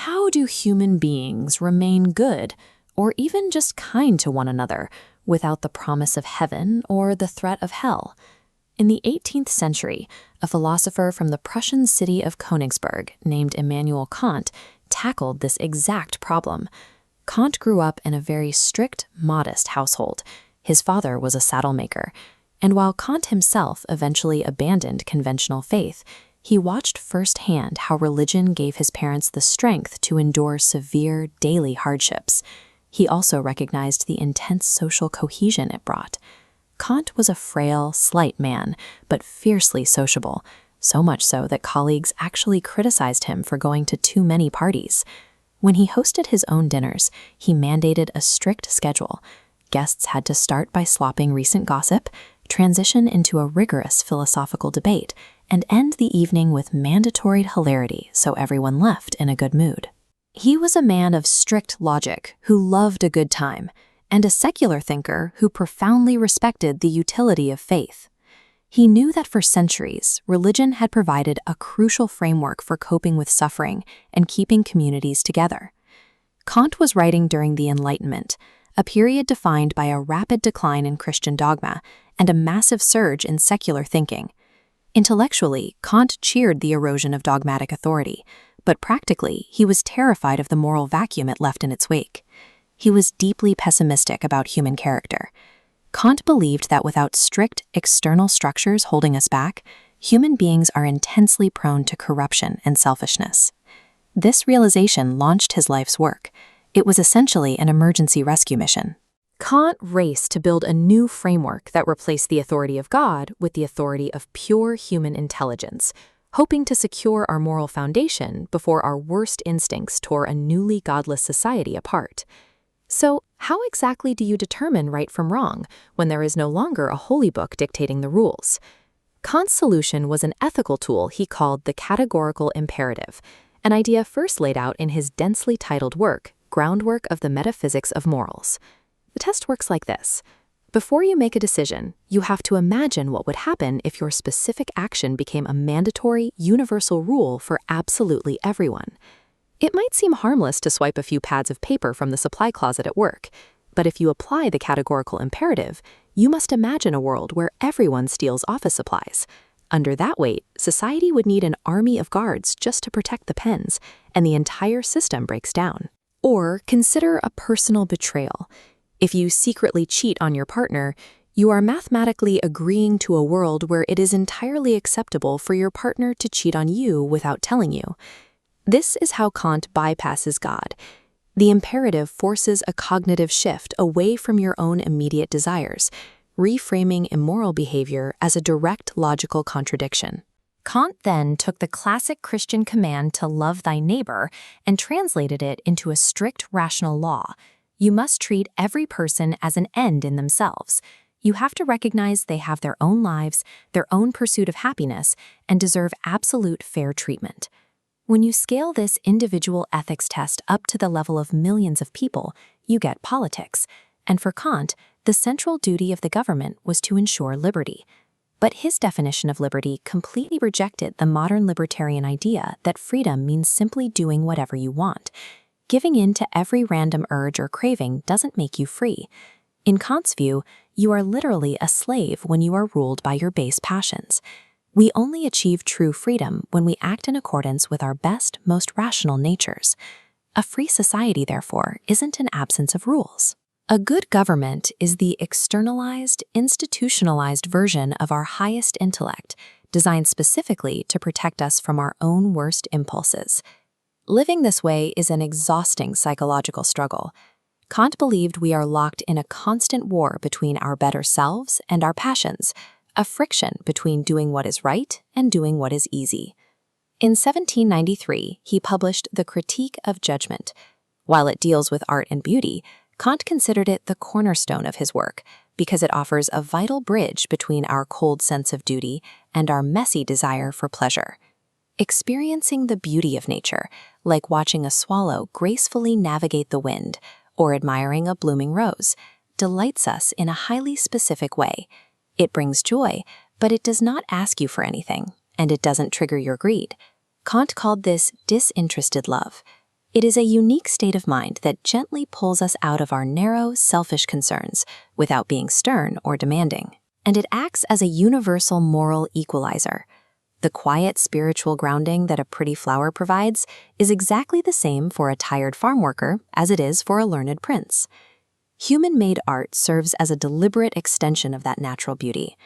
how do human beings remain good, or even just kind to one another, without the promise of heaven or the threat of hell? In the 18th century, a philosopher from the Prussian city of Königsberg named Immanuel Kant tackled this exact problem. Kant grew up in a very strict, modest household. His father was a saddle maker, and while Kant himself eventually abandoned conventional faith, he watched firsthand how religion gave his parents the strength to endure severe daily hardships. He also recognized the intense social cohesion it brought. Kant was a frail, slight man, but fiercely sociable, so much so that colleagues actually criticized him for going to too many parties. When he hosted his own dinners, he mandated a strict schedule. Guests had to start by slopping recent gossip, transition into a rigorous philosophical debate, and end the evening with mandatory hilarity so everyone left in a good mood. He was a man of strict logic who loved a good time, and a secular thinker who profoundly respected the utility of faith. He knew that for centuries, religion had provided a crucial framework for coping with suffering and keeping communities together. Kant was writing during the Enlightenment, a period defined by a rapid decline in Christian dogma and a massive surge in secular thinking. Intellectually, Kant cheered the erosion of dogmatic authority, but practically, he was terrified of the moral vacuum it left in its wake. He was deeply pessimistic about human character. Kant believed that without strict external structures holding us back, human beings are intensely prone to corruption and selfishness. This realization launched his life's work. It was essentially an emergency rescue mission. Kant raced to build a new framework that replaced the authority of God with the authority of pure human intelligence, hoping to secure our moral foundation before our worst instincts tore a newly godless society apart. So, how exactly do you determine right from wrong when there is no longer a holy book dictating the rules? Kant's solution was an ethical tool he called the categorical imperative, an idea first laid out in his densely titled work, Groundwork of the Metaphysics of Morals. The test works like this. Before you make a decision, you have to imagine what would happen if your specific action became a mandatory, universal rule for absolutely everyone. It might seem harmless to swipe a few pads of paper from the supply closet at work, but if you apply the categorical imperative, you must imagine a world where everyone steals office supplies. Under that weight, society would need an army of guards just to protect the pens, and the entire system breaks down. Or consider a personal betrayal. If you secretly cheat on your partner, you are mathematically agreeing to a world where it is entirely acceptable for your partner to cheat on you without telling you. This is how Kant bypasses God. The imperative forces a cognitive shift away from your own immediate desires, reframing immoral behavior as a direct logical contradiction. Kant then took the classic Christian command to love thy neighbor and translated it into a strict rational law. You must treat every person as an end in themselves. You have to recognize they have their own lives, their own pursuit of happiness, and deserve absolute fair treatment. When you scale this individual ethics test up to the level of millions of people, you get politics. And for Kant, the central duty of the government was to ensure liberty. But his definition of liberty completely rejected the modern libertarian idea that freedom means simply doing whatever you want. Giving in to every random urge or craving doesn't make you free. In Kant's view, you are literally a slave when you are ruled by your base passions. We only achieve true freedom when we act in accordance with our best, most rational natures. A free society, therefore, isn't an absence of rules. A good government is the externalized, institutionalized version of our highest intellect, designed specifically to protect us from our own worst impulses. Living this way is an exhausting psychological struggle. Kant believed we are locked in a constant war between our better selves and our passions, a friction between doing what is right and doing what is easy. In 1793, he published The Critique of Judgment. While it deals with art and beauty, Kant considered it the cornerstone of his work because it offers a vital bridge between our cold sense of duty and our messy desire for pleasure. Experiencing the beauty of nature, like watching a swallow gracefully navigate the wind or admiring a blooming rose, delights us in a highly specific way. It brings joy, but it does not ask you for anything, and it doesn't trigger your greed. Kant called this disinterested love. It is a unique state of mind that gently pulls us out of our narrow, selfish concerns without being stern or demanding. And it acts as a universal moral equalizer. The quiet spiritual grounding that a pretty flower provides is exactly the same for a tired farm worker as it is for a learned prince. Human-made art serves as a deliberate extension of that natural beauty.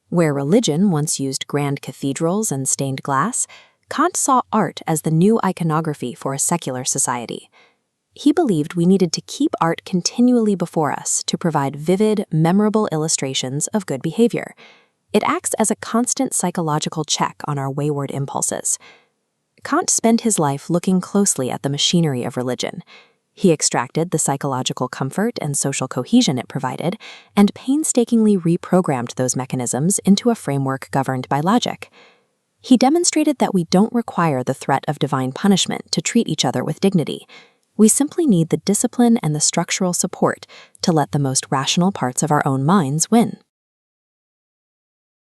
Where religion once used grand cathedrals and stained glass, Kant saw art as the new iconography for a secular society. He believed we needed to keep art continually before us to provide vivid, memorable illustrations of good behavior. It acts as a constant psychological check on our wayward impulses. Kant spent his life looking closely at the machinery of religion. He extracted the psychological comfort and social cohesion it provided, and painstakingly reprogrammed those mechanisms into a framework governed by logic. He demonstrated that we don't require the threat of divine punishment to treat each other with dignity. We simply need the discipline and the structural support to let the most rational parts of our own minds win.